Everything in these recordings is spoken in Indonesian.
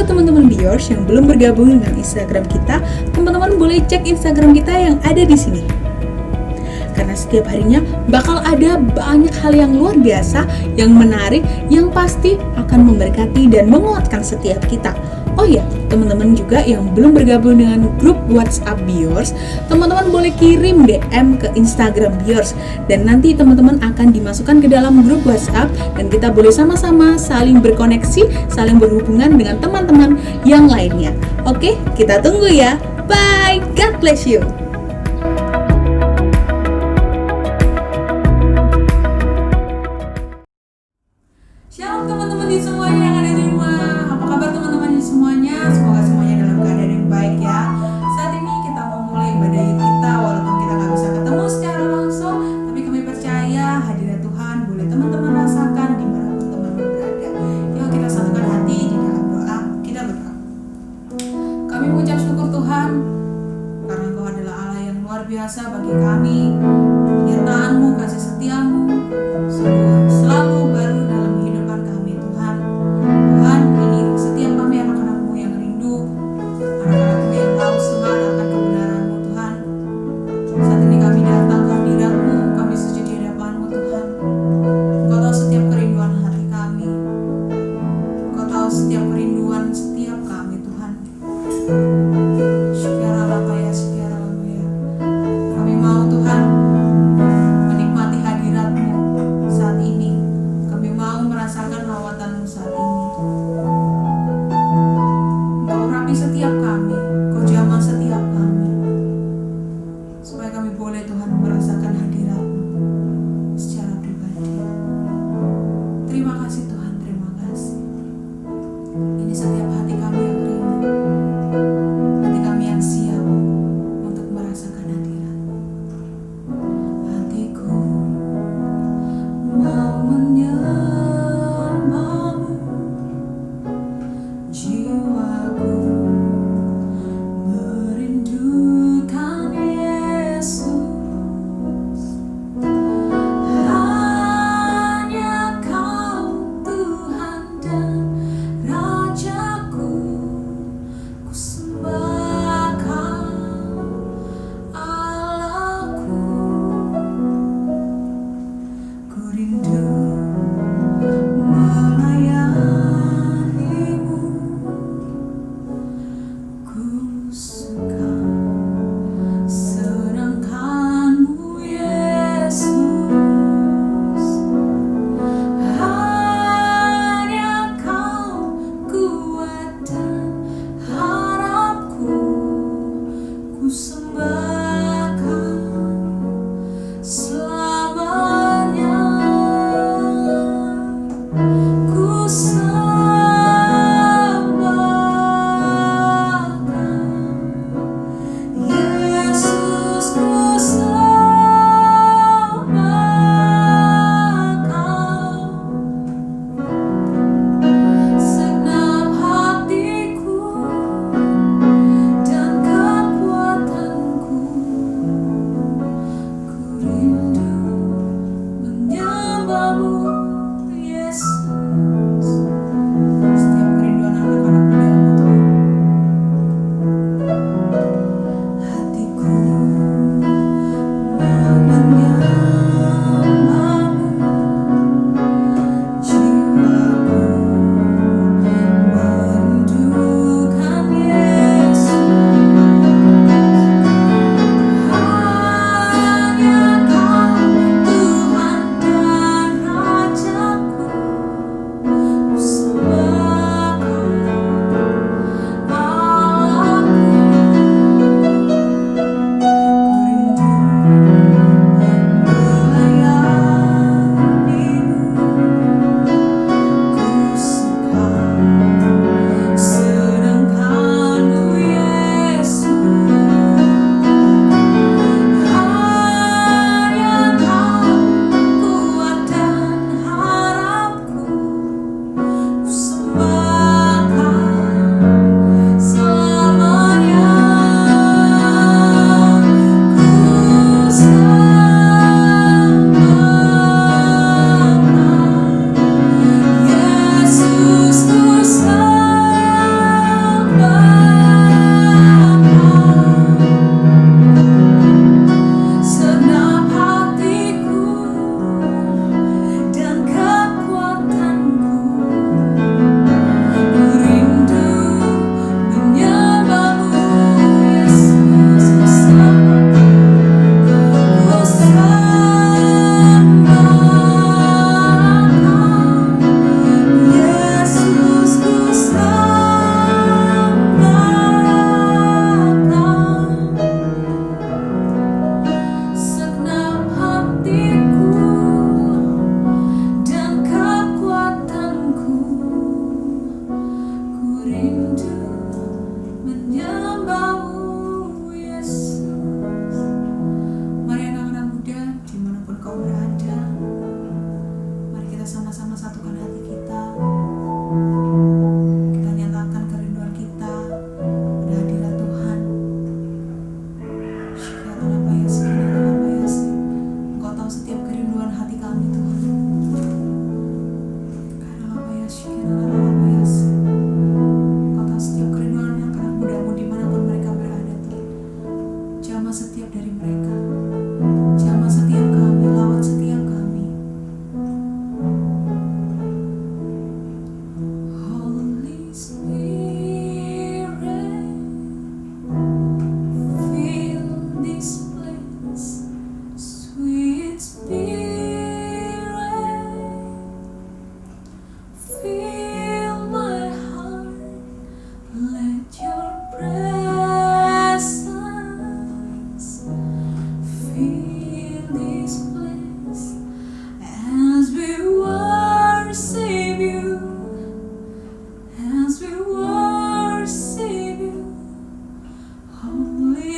buat teman-teman viewers yang belum bergabung dengan Instagram kita, teman-teman boleh cek Instagram kita yang ada di sini. Karena setiap harinya bakal ada banyak hal yang luar biasa, yang menarik, yang pasti akan memberkati dan menguatkan setiap kita. Oh ya, teman-teman juga yang belum bergabung dengan grup WhatsApp Biors, teman-teman boleh kirim DM ke Instagram Biors, dan nanti teman-teman akan dimasukkan ke dalam grup WhatsApp, dan kita boleh sama-sama saling berkoneksi, saling berhubungan dengan teman-teman yang lainnya. Oke, kita tunggu ya. Bye, God bless you. Shalom teman-teman di semuanya yang ada di rumah. Apa kabar teman-teman di semuanya? Semoga semuanya dalam keadaan yang baik ya. Saat ini kita mau mulai ibadah Yud kita, walaupun kita gak bisa ketemu secara langsung, tapi kami percaya hadirat Tuhan boleh teman-teman rasakan dimanapun teman-teman berada. Yuk kita satukan hati di dalam doa. Kita berdoa. Kami mengucap syukur Tuhan karena Engkau adalah Allah yang luar biasa bagi kami. Penyertaan-Mu, kasih setia-Mu selalu baru dalam kehidupan kami Tuhan. Tuhan, ini setiap kami anak-anak-Mu yang rindu, anak-anak-Mu yang haus Tuhan akan kebenaran-Mu Tuhan. Saat ini kami datang ke hadirat-Mu, kami sujud di hadapan-Mu Tuhan. Engkau tahu setiap kerinduan hati kami, Engkau tahu setiap kerinduan setiap kami Tuhan. Kami mau Tuhan menikmati hadirat-Mu saat ini.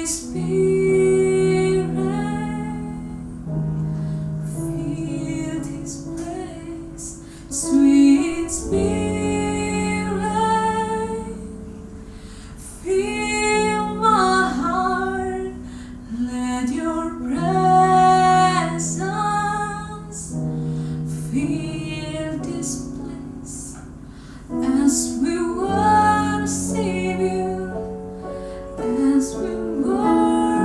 Spirit, fill this place. Sweet Spirit, fill my heart. Let your presence fill this place as we worship you, as we worship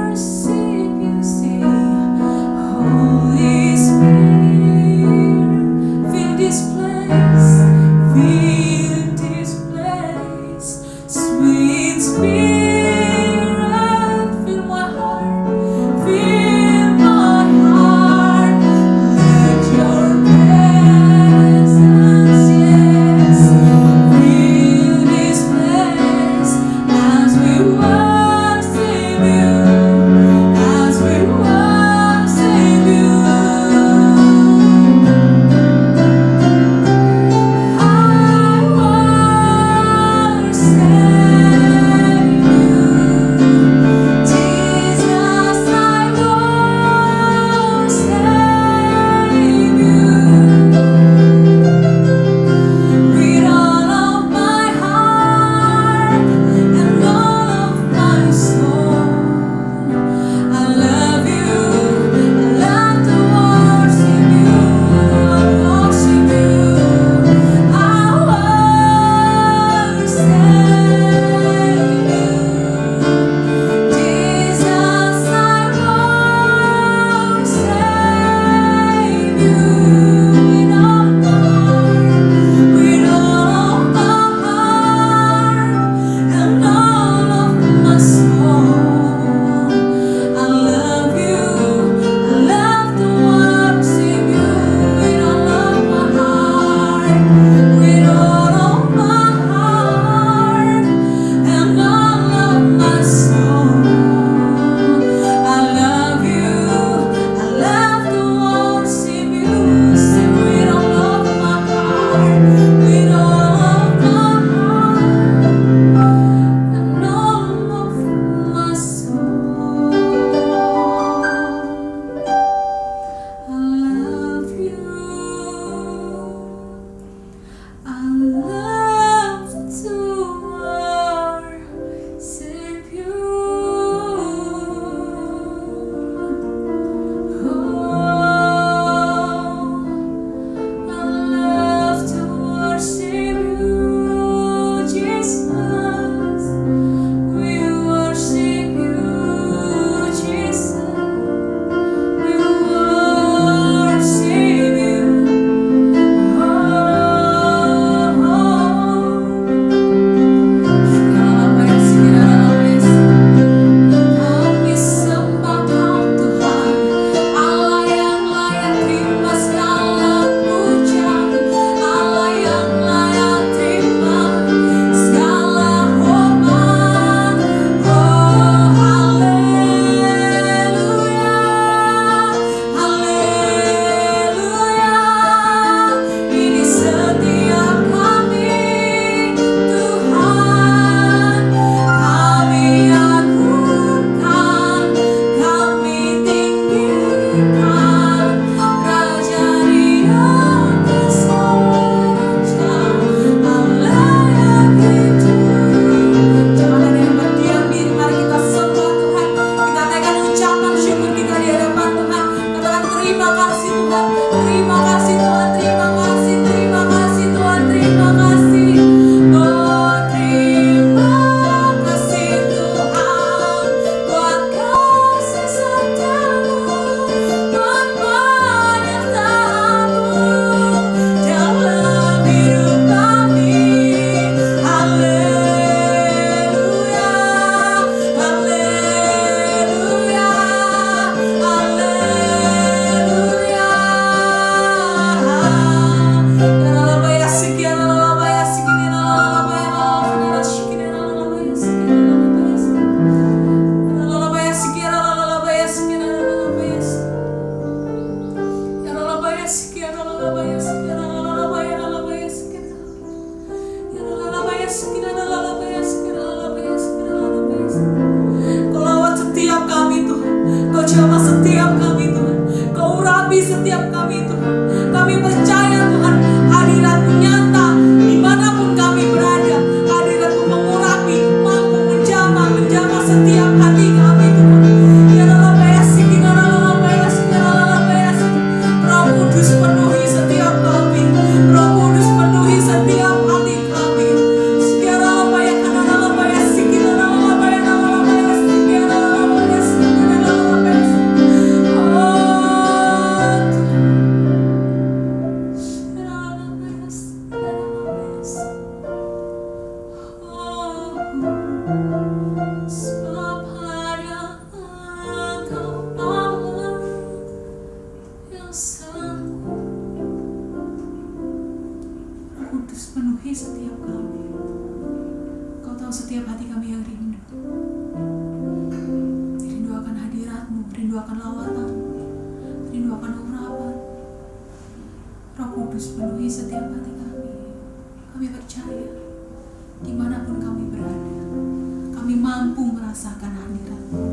mampu merasakan hadirat-Mu.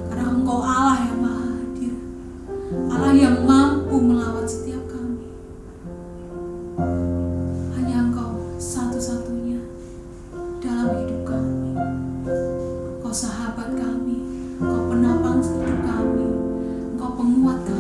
Karena Engkau Allah yang maha hadir, Allah yang mampu melawat setiap kami. Hanya Engkau satu-satunya dalam hidup kami. Engkau sahabat kami, Engkau penopang hidup kami, Engkau penguat kami.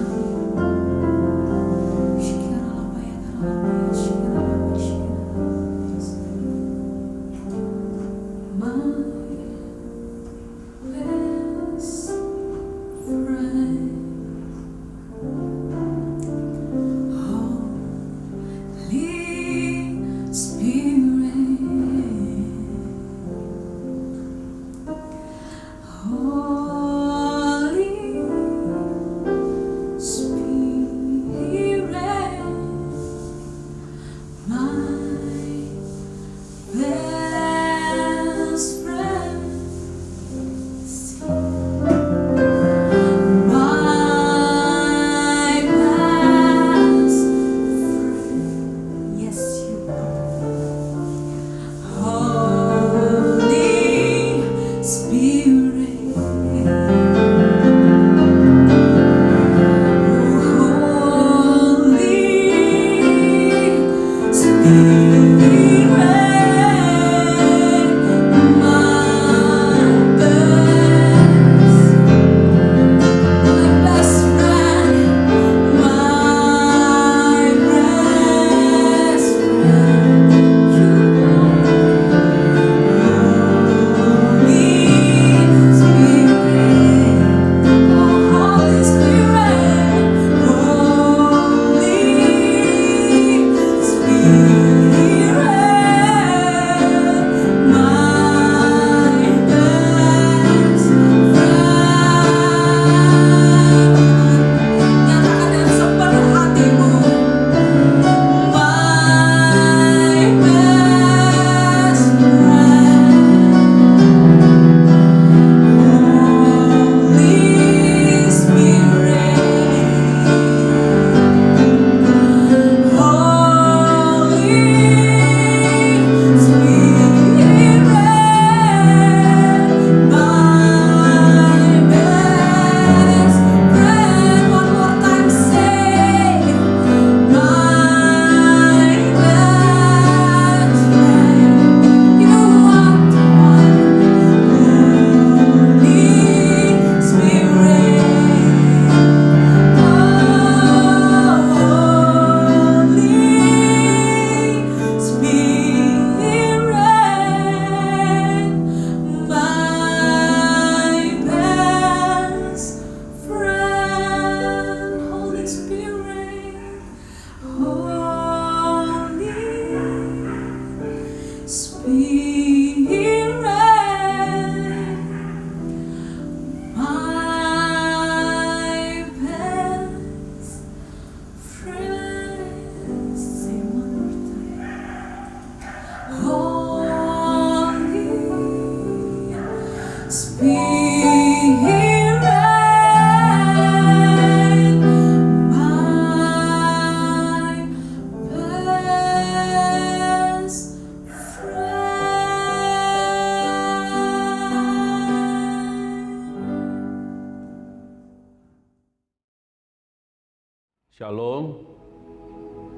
Shalom,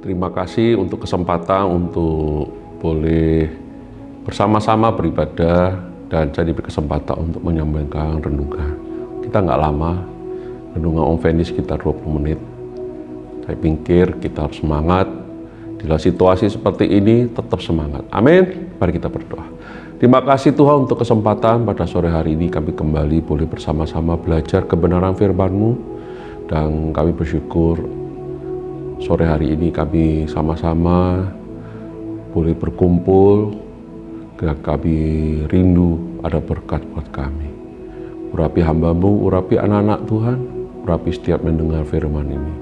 terima kasih untuk kesempatan untuk boleh bersama-sama beribadah dan saya diberi kesempatan untuk menyampaikan renungan. Kita nggak lama, renungan Om Fendi sekitar 20 menit. Saya pikir kita harus semangat, di dalam situasi seperti ini tetap semangat. Amin, mari kita berdoa. Terima kasih Tuhan untuk kesempatan pada sore hari ini kami kembali boleh bersama-sama belajar kebenaran firman-Mu dan kami bersyukur sore hari ini kami sama-sama boleh berkumpul dan kami rindu ada berkat buat kami. Urapi hamba-Mu, urapi anak-anak Tuhan, urapi setiap mendengar firman ini.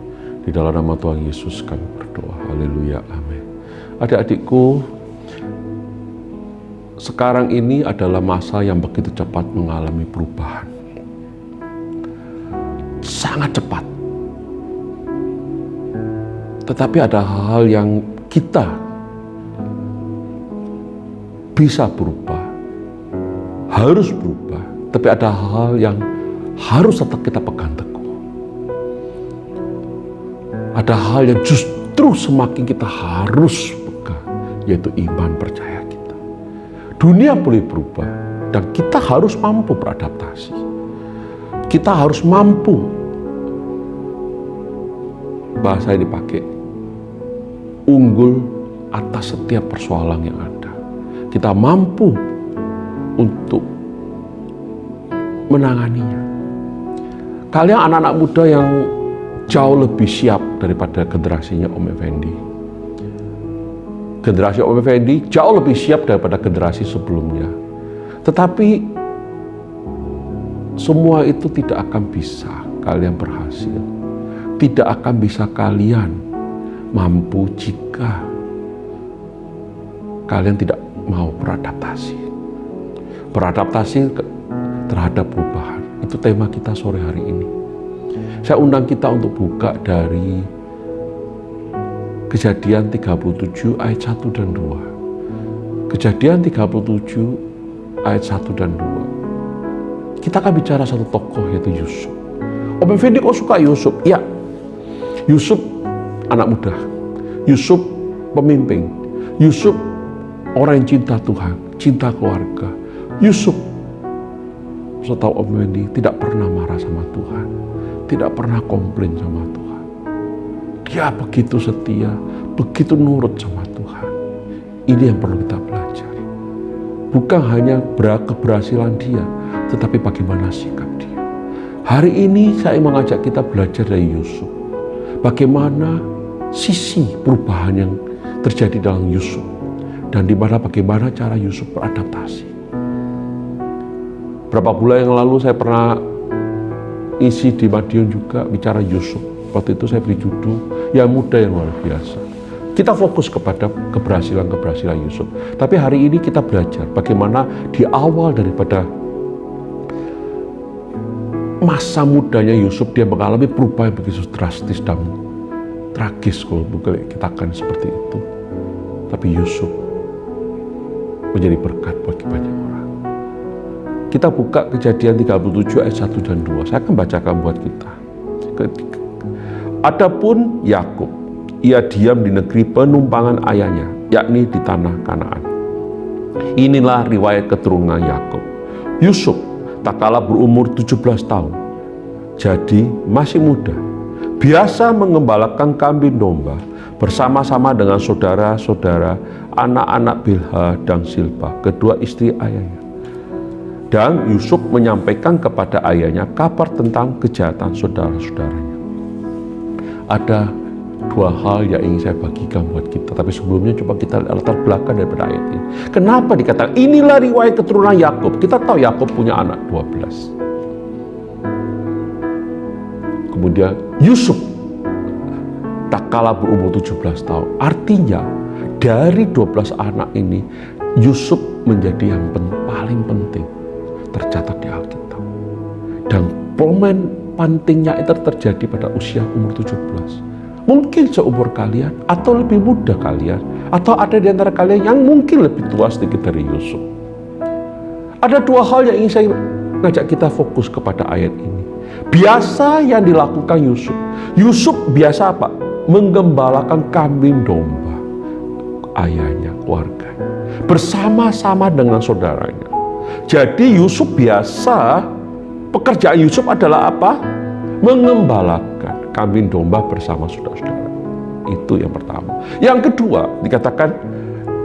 Di dalam nama Tuhan Yesus kami berdoa. Haleluya, amin. Adik-adikku, sekarang ini adalah masa yang begitu cepat mengalami perubahan. Sangat cepat. Tetapi ada hal-hal yang kita bisa berubah. harus berubah, tapi ada hal yang harus tetap kita pegang teguh. Ada hal yang justru semakin kita harus pegang, yaitu iman percaya kita. Dunia boleh berubah dan kita harus mampu beradaptasi. Kita harus mampu, bahasa yang dipakai, unggul atas setiap persoalan yang ada. Kita mampu untuk menanganinya. Kalian anak-anak muda yang jauh lebih siap daripada generasinya Om Effendi. Generasi Om Effendi jauh lebih siap daripada generasi sebelumnya. Tetapi semua itu tidak akan bisa kalian berhasil. Tidak akan bisa kalian mampu jika kalian tidak mau beradaptasi. Beradaptasi terhadap perubahan. Itu tema kita sore hari ini. Saya undang kita untuk buka dari Kejadian 37 ayat 1 dan 2. Kejadian 37 ayat 1 dan 2. Kita akan bicara satu tokoh, yaitu Yusuf. Om Effendi kok suka Yusuf? Ya, Yusuf anak muda. Yusuf pemimpin. Yusuf orang yang cinta Tuhan, cinta keluarga. Yusuf, setahu Om Effendi, tidak pernah marah sama Tuhan. Tidak pernah komplain sama Tuhan. Dia begitu setia, begitu nurut sama Tuhan. Ini yang perlu kita belajar. Bukan hanya keberhasilan dia, tetapi bagaimana sikap dia. Hari ini saya mengajak kita belajar dari Yusuf. Bagaimana sisi perubahan yang terjadi dalam Yusuf. Dan bagaimana cara Yusuf beradaptasi. Berapa bulan yang lalu saya pernah isi di Madiun juga bicara Yusuf. Waktu itu saya beri judul Yang Muda Yang Luar Biasa. Kita fokus kepada keberhasilan Yusuf. Tapi hari ini kita belajar bagaimana di awal daripada masa mudanya Yusuf dia mengalami perubahan begitu drastis dan tragis, kalau mungkin kita akan seperti itu. Tapi Yusuf menjadi berkat bagi banyak orang. Kita buka Kejadian 37 ayat 1 dan 2. Saya akan bacakan buat kita. Adapun Yakub, ia diam di negeri penumpangan ayahnya, yakni di tanah Kanaan. Inilah riwayat keturunan Yakub. Yusuf tak kalah berumur 17 tahun, jadi masih muda. Biasa mengembalakan kambing domba bersama-sama dengan saudara-saudara, anak-anak Bilha dan Silpa, kedua istri ayahnya. Dan Yusuf menyampaikan kepada ayahnya kabar tentang kejahatan saudara-saudaranya. Ada dua hal yang ingin saya bagikan buat kita. Tapi sebelumnya coba kita lihat latar belakang daripada ayat ini. Kenapa dikatakan inilah riwayat keturunan Yakub? Kita tahu Yakub punya anak 12. Kemudian Yusuf tak kalah berumur 17 tahun. Artinya dari 12 anak ini Yusuf menjadi yang paling penting tercatat di Alkitab. Dan momen pentingnya itu terjadi pada usia umur 17. Mungkin seumur kalian atau lebih muda kalian, atau ada di antara kalian yang mungkin lebih tua sedikit dari Yusuf. Ada dua hal yang ingin saya ngajak kita fokus kepada ayat ini. Biasa yang dilakukan Yusuf. Yusuf biasa apa? Menggembalakan kambing domba ayahnya, keluarganya, bersama-sama dengan saudaranya. Jadi Yusuf biasa, pekerjaan Yusuf adalah apa? Mengembalakan kambing domba bersama saudara-saudara. Itu yang pertama. Yang kedua dikatakan,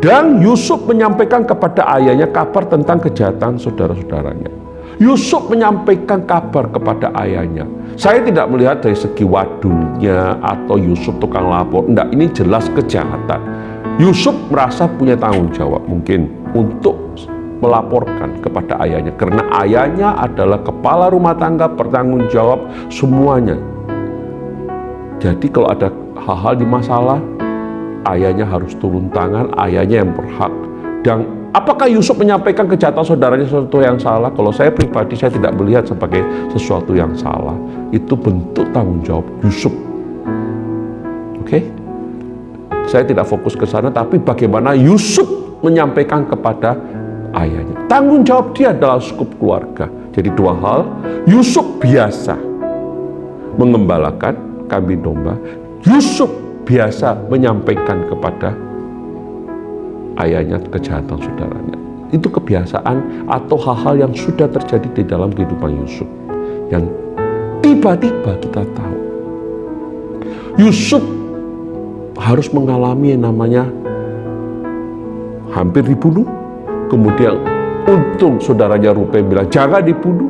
dan Yusuf menyampaikan kepada ayahnya kabar tentang kejahatan saudara-saudaranya. Yusuf menyampaikan kabar kepada ayahnya. Saya tidak melihat dari segi wadulnya atau Yusuf tukang lapor. Enggak, ini jelas kejahatan. Yusuf merasa punya tanggung jawab mungkin untuk melaporkan kepada ayahnya. Karena ayahnya adalah kepala rumah tangga, bertanggung jawab semuanya. Jadi kalau ada hal-hal di masalah, ayahnya harus turun tangan, ayahnya yang berhak. Dan apakah Yusuf menyampaikan kejahatan saudaranya sesuatu yang salah? Kalau saya pribadi, saya tidak melihat sebagai sesuatu yang salah. Itu bentuk tanggung jawab Yusuf. Oke? Saya tidak fokus ke sana, tapi bagaimana Yusuf menyampaikan kepada ayahnya. Tanggung jawab dia adalah uskup keluarga. Jadi dua hal, Yusuf biasa mengembalakan kambing domba, Yusuf biasa menyampaikan kepada ayahnya kejahatan saudaranya. Itu kebiasaan atau hal-hal yang sudah terjadi di dalam kehidupan Yusuf, yang tiba-tiba kita tahu Yusuf harus mengalami yang namanya hampir dibunuh. Kemudian untung saudaranya Ruben bilang jangan dibunuh.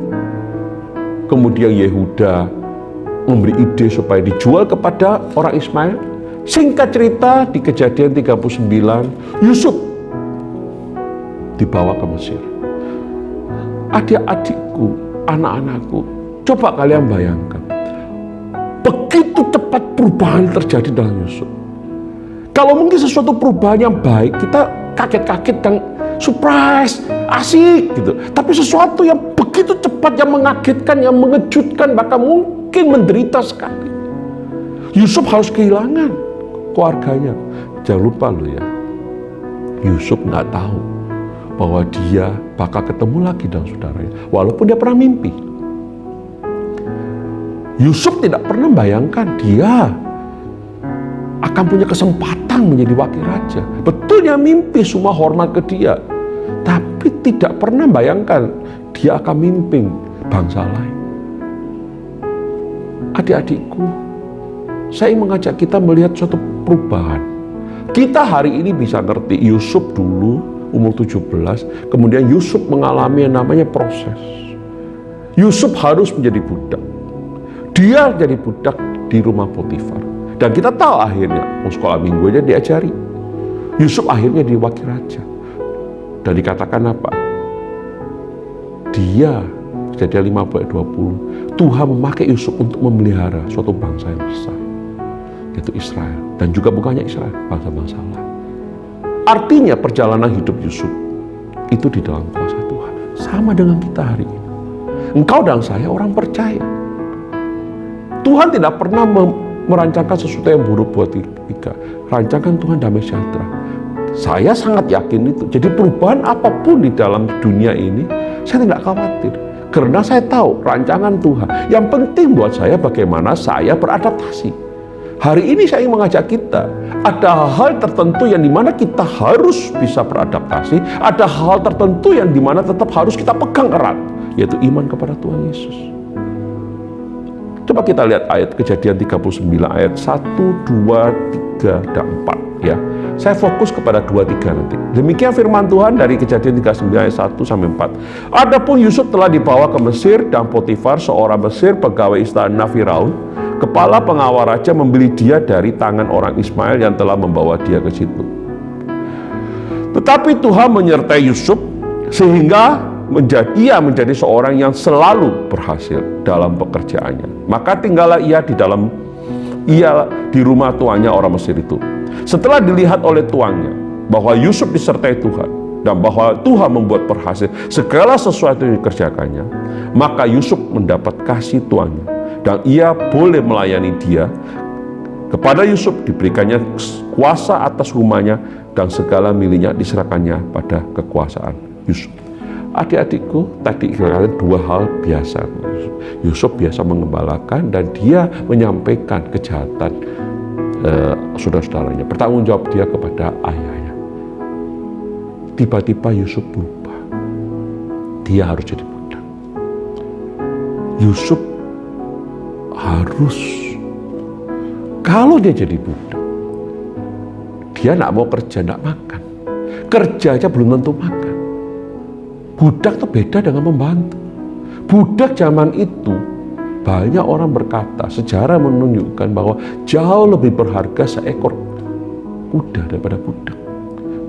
Kemudian Yehuda memberi ide supaya dijual kepada orang Ismail. Singkat cerita, di Kejadian 39 Yusuf dibawa ke Mesir. Adik-adikku, anak-anakku, coba kalian bayangkan, begitu cepat perubahan terjadi dalam Yusuf. Kalau mungkin sesuatu perubahan yang baik, kita kaget-kaget dan surprise, asik gitu. Tapi sesuatu yang begitu cepat, yang mengagetkan, yang mengejutkan, bahkan mungkin menderita sekali. Yusuf harus kehilangan keluarganya. Jangan lupa loh ya, Yusuf nggak tahu bahwa dia bakal ketemu lagi dengan saudaranya, walaupun dia pernah mimpi. Yusuf tidak pernah bayangkan dia akan punya kesempatan menjadi wakil raja. Betul dia mimpi semua hormat ke dia, tapi tidak pernah bayangkan dia akan mimpin bangsa lain. Adik-adikku, saya ingin mengajak kita melihat suatu perubahan. Kita hari ini bisa ngerti Yusuf dulu umur 17, kemudian Yusuf mengalami yang namanya proses. Yusuf harus menjadi budak. Dia jadi budak di rumah Potifar. Dan kita tahu akhirnya, sekolah minggu aja diajari. Yusuf akhirnya jadi wakil raja. Dan dikatakan apa? Dia, Kejadian 50 ayat 20, Tuhan memakai Yusuf untuk memelihara suatu bangsa yang besar, yaitu Israel. Dan juga bukannya Israel, bangsa-bangsa lain. Artinya perjalanan hidup Yusuf itu di dalam kuasa Tuhan. Sama dengan kita hari ini. Engkau dan saya orang percaya. Tuhan tidak pernah merancangkan sesuatu yang buruk buat kita. Rancangan Tuhan damai sejahtera. Saya sangat yakin itu. Jadi perubahan apapun di dalam dunia ini, saya tidak khawatir. Karena saya tahu rancangan Tuhan. Yang penting buat saya bagaimana saya beradaptasi. Hari ini saya ingin mengajak kita, ada hal tertentu yang dimana kita harus bisa beradaptasi, ada hal tertentu yang dimana tetap harus kita pegang erat, yaitu iman kepada Tuhan Yesus. Coba kita lihat ayat Kejadian 39 ayat 1, 2, 3, dan 4 ya. Saya fokus kepada 2, 3 nanti. Demikian firman Tuhan dari Kejadian 39 ayat 1 sampai 4. Adapun Yusuf telah dibawa ke Mesir dan Potifar seorang Mesir pegawai istana Firaun, kepala pengawal raja, membeli dia dari tangan orang Ismail yang telah membawa dia ke situ. Tetapi Tuhan menyertai Yusuf sehingga ia menjadi seorang yang selalu berhasil dalam pekerjaannya. Maka tinggallah ia di rumah tuannya orang Mesir itu. Setelah dilihat oleh tuannya bahwa Yusuf disertai Tuhan dan bahwa Tuhan membuat berhasil segala sesuatu yang dikerjakannya, maka Yusuf mendapat kasih tuannya dan ia boleh melayani dia. Kepada Yusuf diberikannya kuasa atas rumahnya dan segala miliknya diserahkannya pada kekuasaan Yusuf. Adik-adikku, tadi kira-kira 2 hal biasa. Yusuf biasa mengembalakan dan dia menyampaikan kejahatan saudara-saudaranya. Bertanggung jawab dia kepada ayahnya. Tiba-tiba Yusuf berubah. Dia harus jadi budak. Yusuf harus, kalau dia jadi budak, dia nggak mau kerja, nggak makan. Kerja aja belum tentu makan. Budak itu beda dengan pembantu. Budak zaman itu, banyak orang berkata, sejarah menunjukkan bahwa jauh lebih berharga seekor kuda daripada budak.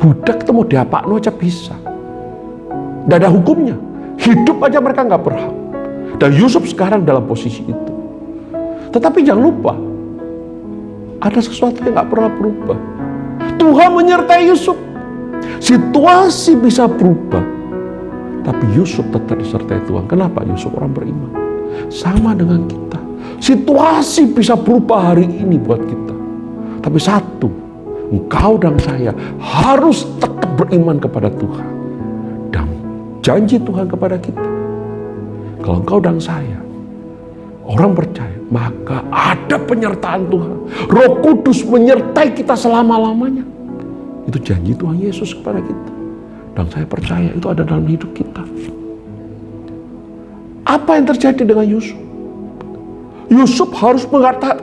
Budak itu mau diapakno aja bisa. Tidak ada hukumnya. Hidup aja mereka nggak berhak. Dan Yusuf sekarang dalam posisi itu. Tetapi jangan lupa, ada sesuatu yang nggak pernah berubah. Tuhan menyertai Yusuf. Situasi bisa berubah, tapi Yusuf tetap disertai Tuhan. Kenapa? Yusuf orang beriman. Sama dengan kita. Situasi bisa berubah hari ini buat kita. Tapi satu, engkau dan saya harus tetap beriman kepada Tuhan. Dan janji Tuhan kepada kita. Kalau engkau dan saya, orang percaya, maka ada penyertaan Tuhan. Roh Kudus menyertai kita selama-lamanya. Itu janji Tuhan Yesus kepada kita. Dan saya percaya itu ada dalam hidup kita. Apa yang terjadi dengan Yusuf? Yusuf harus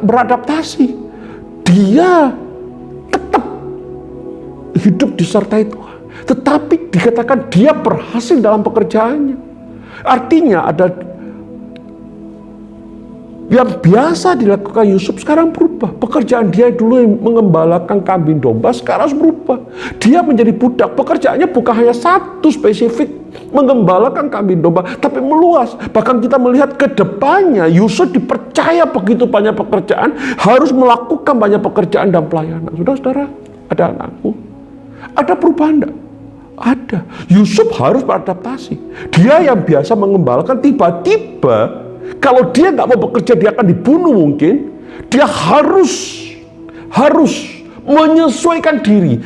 beradaptasi. Dia tetap hidup disertai Tuhan. Tetapi dikatakan dia berhasil dalam pekerjaannya. Artinya ada yang biasa dilakukan Yusuf sekarang berubah. Pekerjaan dia dulu yang mengembalakan kambing domba sekarang harus berubah. Dia menjadi budak. Pekerjaannya bukan hanya satu spesifik mengembalakan kambing domba, tapi meluas. Bahkan kita melihat ke depannya Yusuf dipercaya begitu banyak pekerjaan, harus melakukan banyak pekerjaan dan pelayanan. Saudara-saudara, ada anakku, ada perubahan enggak? Ada. Yusuf harus beradaptasi. Dia yang biasa mengembalakan, tiba-tiba kalau dia nggak mau bekerja, dia akan dibunuh mungkin. Dia harus menyesuaikan diri.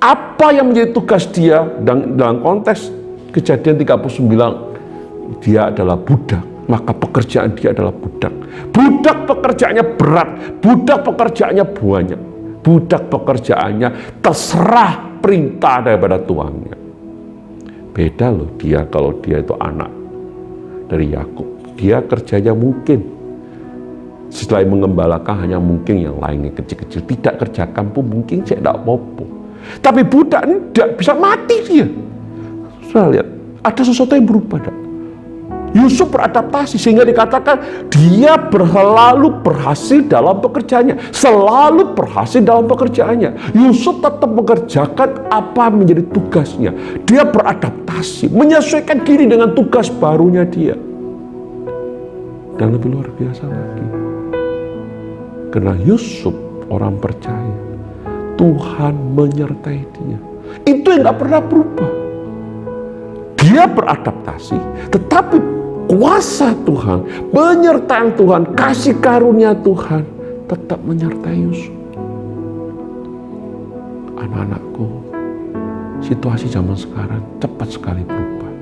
Apa yang menjadi tugas dia dalam konteks Kejadian 39, dia adalah budak. Maka pekerjaan dia adalah budak. Budak pekerjaannya berat. Budak pekerjaannya banyak. Budak pekerjaannya terserah perintah daripada tuannya. Beda loh dia kalau dia itu anak dari Yakub. Dia kerjanya mungkin setelah mengembalakan hanya mungkin yang lainnya kecil-kecil. Tidak kerjakan pun mungkin saya tidak apa-apa. Tapi budak ini tidak bisa mati dia. Sudah lihat, ada sesuatu yang berubah. Yusuf beradaptasi sehingga dikatakan dia selalu berhasil dalam pekerjaannya. Selalu berhasil dalam pekerjaannya. Yusuf tetap mengerjakan apa menjadi tugasnya. Dia beradaptasi, menyesuaikan diri dengan tugas barunya dia. Dan lebih luar biasa lagi, karena Yusuf orang percaya, Tuhan menyertai dia. Itu yang gak pernah berubah. Dia beradaptasi, tetapi kuasa Tuhan, penyertaan Tuhan, kasih karunia Tuhan tetap menyertai Yusuf. Anak-anakku, situasi zaman sekarang cepat sekali berubah.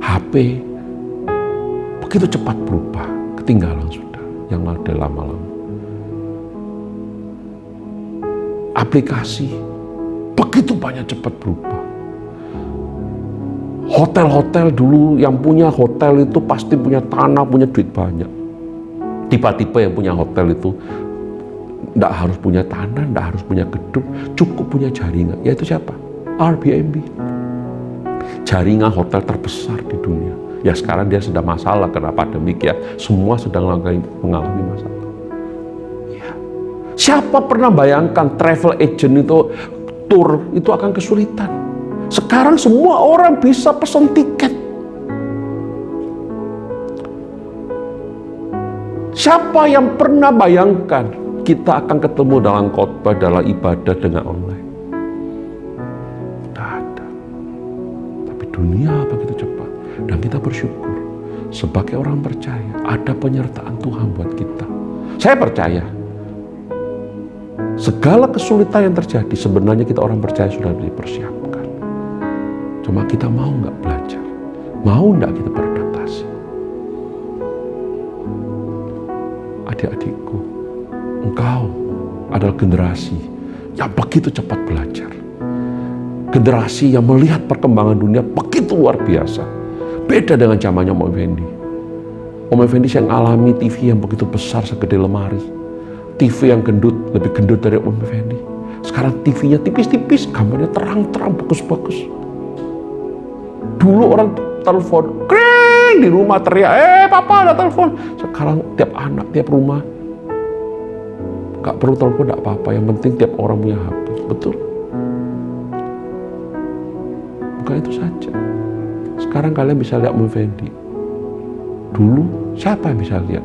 HP begitu cepat berubah, ketinggalan sudah yang ada lama-lama. Aplikasi begitu banyak cepat berubah. Hotel-hotel dulu yang punya hotel itu pasti punya tanah, punya duit banyak. Tiba-tiba yang punya hotel itu tidak harus punya tanah, tidak harus punya gedung, cukup punya jaringan. Yaitu siapa? Airbnb. Jaringan hotel terbesar di dunia. Ya sekarang dia sedang masalah karena pandemik ya. Semua sedang mengalami masalah. Ya. Siapa pernah bayangkan travel agent itu, tour itu akan kesulitan? Sekarang semua orang bisa pesan tiket. Siapa yang pernah bayangkan kita akan ketemu dalam khotbah, dalam ibadah dengan online? Tidak ada. Tapi dunia begitu cepat. Dan kita bersyukur. Sebagai orang percaya, ada penyertaan Tuhan buat kita. Saya percaya. Segala kesulitan yang terjadi, sebenarnya kita orang percaya sudah dipersiapkan. Cuma kita mau nggak belajar? Mau nggak kita beradaptasi? Adik-adikku, engkau adalah generasi yang begitu cepat belajar. Generasi yang melihat perkembangan dunia begitu luar biasa. Beda dengan zamannya Om Effendi. Om Effendi yang alami TV yang begitu besar segede lemari. TV yang gendut, lebih gendut dari Om Effendi. Sekarang TV-nya tipis-tipis, gambarnya terang-terang, bagus-bagus. Dulu orang telepon, kring di rumah teriak, papa ada telepon. Sekarang tiap anak, tiap rumah, gak perlu telepon, gak apa-apa. Yang penting tiap orang punya HP. Betul? Bukan itu saja. Sekarang kalian bisa lihat Om Effendi. Dulu siapa yang bisa lihat?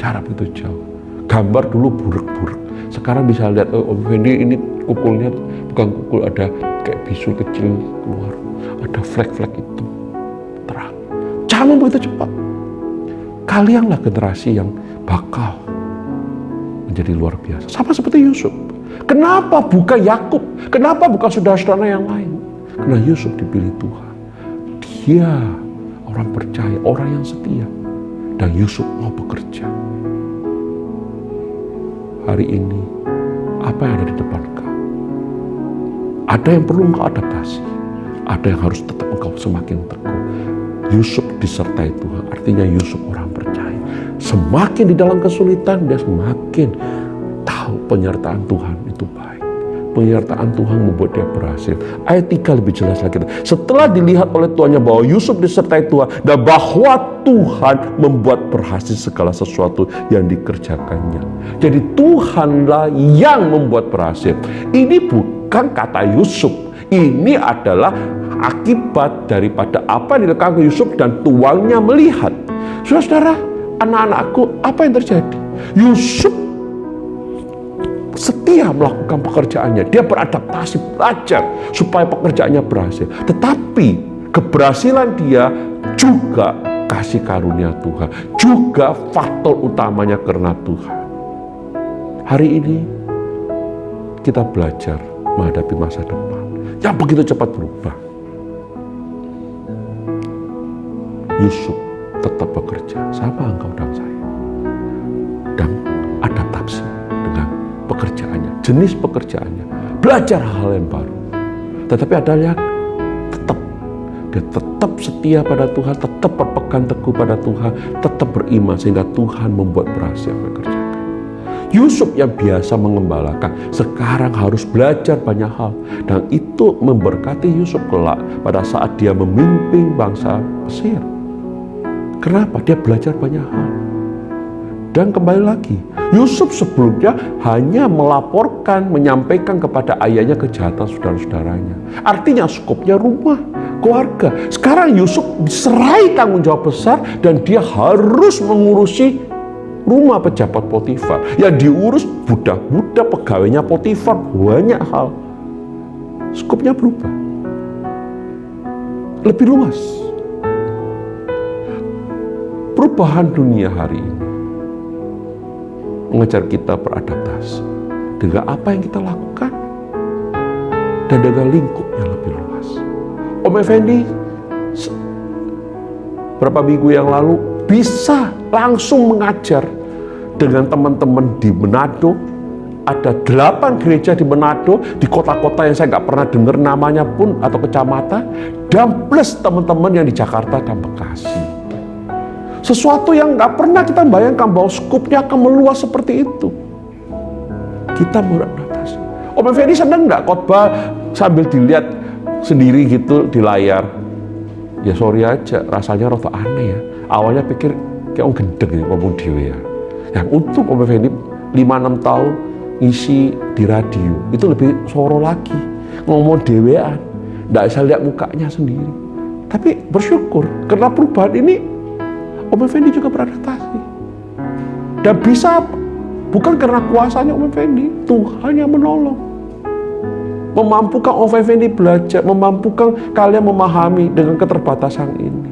Jarak begitu jauh. Gambar dulu buruk-buruk. Sekarang bisa lihat Om Effendi ini kukulnya bukan kukul, ada kayak bisul kecil keluar. Ada flek-flek itu terang. Zaman begitu cepat. Kalianlah generasi yang bakal menjadi luar biasa. Sama seperti Yusuf. Kenapa bukan Yakub? Kenapa bukan saudara-saudara yang lain? Karena Yusuf dipilih Tuhan. Dia orang percaya, orang yang setia. Dan Yusuf mau bekerja. Hari ini, apa yang ada di depan kau? Ada yang perlu engkau adaptasi. Ada yang harus tetap engkau semakin teguh. Yusuf disertai Tuhan, artinya Yusuf orang percaya. Semakin di dalam kesulitan, dia semakin tahu penyertaan Tuhan itu baik. Penyertaan Tuhan membuat dia berhasil. Ayat 3 lebih jelas lagi. Setelah dilihat oleh tuannya bahwa Yusuf disertai Tuhan dan bahwa Tuhan membuat berhasil segala sesuatu yang dikerjakannya. Jadi Tuhanlah yang membuat berhasil. Ini bukan kata Yusuf. Ini adalah akibat daripada apa yang dilakukan Yusuf dan tuannya melihat. Saudara, anak-anakku, apa yang terjadi? Yusuf setia melakukan pekerjaannya. Dia beradaptasi, belajar supaya pekerjaannya berhasil. Tetapi keberhasilan dia juga kasih karunia Tuhan. Juga faktor utamanya karena Tuhan. Hari ini kita belajar menghadapi masa depan yang begitu cepat berubah. Yusuf tetap bekerja sama engkau dan saya. Dan adaptasi dengan pekerjaannya, jenis pekerjaannya, belajar hal yang baru. Tetapi ada yang dia tetap setia pada Tuhan, tetap berpegang teguh pada Tuhan, tetap beriman sehingga Tuhan membuat berhasil bekerjakan. Yusuf yang biasa mengembalakan sekarang harus belajar banyak hal, dan itu memberkati Yusuf kelak pada saat dia memimpin bangsa Mesir. Kenapa? Dia belajar banyak hal. Dan kembali lagi, Yusuf sebelumnya hanya melaporkan, menyampaikan kepada ayahnya kejahatan saudara-saudaranya. Artinya skopnya rumah, keluarga. Sekarang Yusuf diserai tanggung jawab besar dan dia harus mengurusi rumah pejabat Potifar. Yang diurus budak-budak pegawainya Potifar, banyak hal. Skopnya berubah. Lebih luas. Perubahan dunia hari ini mengejar kita beradaptasi dengan apa yang kita lakukan dan dengan lingkup yang lebih luas. Om Effendi beberapa minggu yang lalu bisa langsung mengajar dengan teman-teman di Manado. Ada 8 gereja di Manado, di kota-kota yang saya nggak pernah dengar namanya pun atau kecamatan, dan plus teman-teman yang di Jakarta dan Bekasi. Sesuatu yang nggak pernah kita bayangkan bahwa skupnya akan meluas seperti itu. Kita beradaptasi. Om Effendi senang nggak khotbah sambil dilihat sendiri gitu di layar? Ya sorry aja, rasanya rada aneh ya. Awalnya pikir kayak orang gendeng ya, ngomong dewe ya. Yang untuk Om Effendi 5-6 tahun ngisi di radio, itu lebih soro lagi. Ngomong dewean, nggak bisa lihat mukanya sendiri. Tapi bersyukur, karena perubahan ini Om Effendi juga beradaptasi. Dan bisa, bukan karena kuasanya Om Effendi, Tuhan yang menolong. Memampukan Om Effendi belajar, memampukan kalian memahami dengan keterbatasan ini.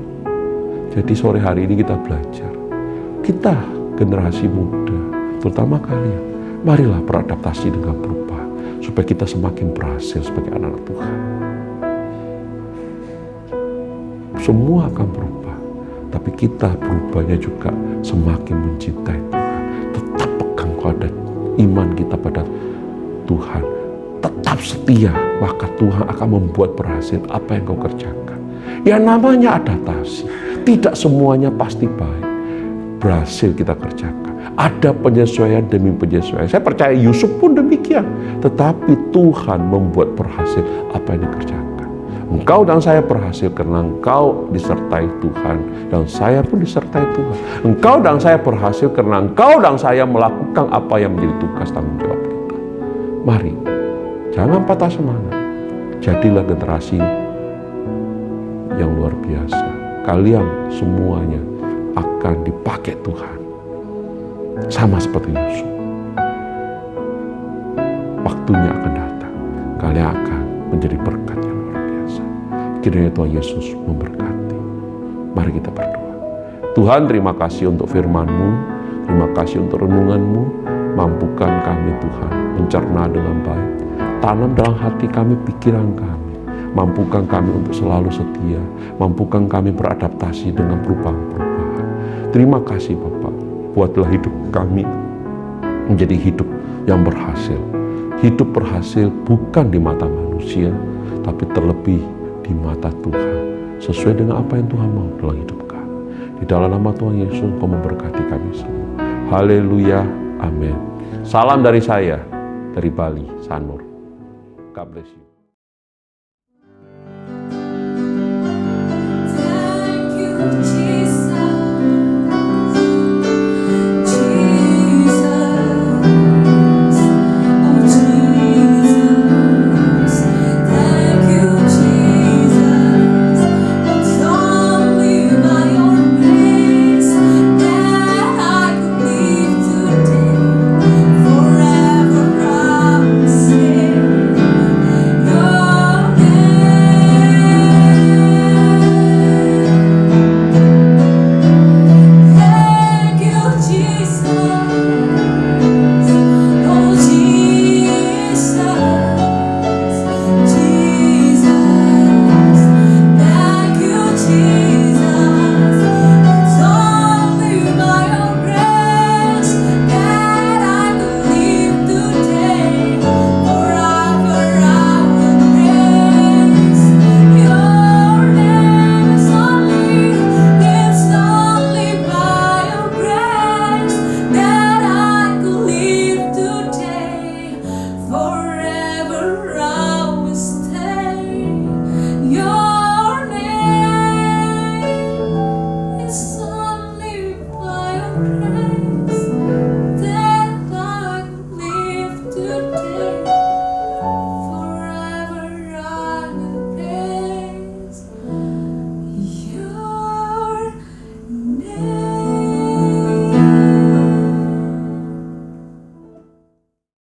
Jadi sore hari ini kita belajar. Kita generasi muda, terutama kalian, marilah beradaptasi dengan perubahan, supaya kita semakin berhasil sebagai anak-anak Tuhan. Semua akan berubah. Tapi kita berubahnya juga semakin mencintai Tuhan. Tetap pegang pada iman kita pada Tuhan. Tetap setia, maka Tuhan akan membuat berhasil apa yang kau kerjakan. Yang namanya adaptasi, tidak semuanya pasti baik. Berhasil kita kerjakan. Ada penyesuaian demi penyesuaian. Saya percaya Yusuf pun demikian. Tetapi Tuhan membuat berhasil apa yang dikerjakan. Engkau dan saya berhasil karena engkau disertai Tuhan, dan saya pun disertai Tuhan. Engkau dan saya berhasil karena engkau dan saya melakukan apa yang menjadi tugas tanggung jawab kita. Mari, jangan patah semangat. Jadilah generasi yang luar biasa. Kalian semuanya akan dipakai Tuhan. Sama seperti Yusuf. Waktunya akan datang. Kalian akan menjadi berkat yang luar biasa. Kiranya Tuhan Yesus memberkati. Mari kita berdoa. Tuhan, terima kasih untuk firman-Mu. Terima kasih untuk renungan-Mu. Mampukan kami Tuhan mencerna dengan baik. Tanam dalam hati kami pikiran kami. Mampukan kami untuk selalu setia. Mampukan kami beradaptasi dengan perubahan-perubahan. Terima kasih Bapa. Buatlah hidup kami menjadi hidup yang berhasil. Hidup berhasil bukan di mata manusia, tapi terlebih di mata Tuhan. Sesuai dengan apa yang Tuhan mau dalam hidup kami. Di dalam nama Tuhan Yesus, Kau memberkati kami semua. Haleluya. Amin. Salam dari saya, dari Bali, Sanur. God bless you.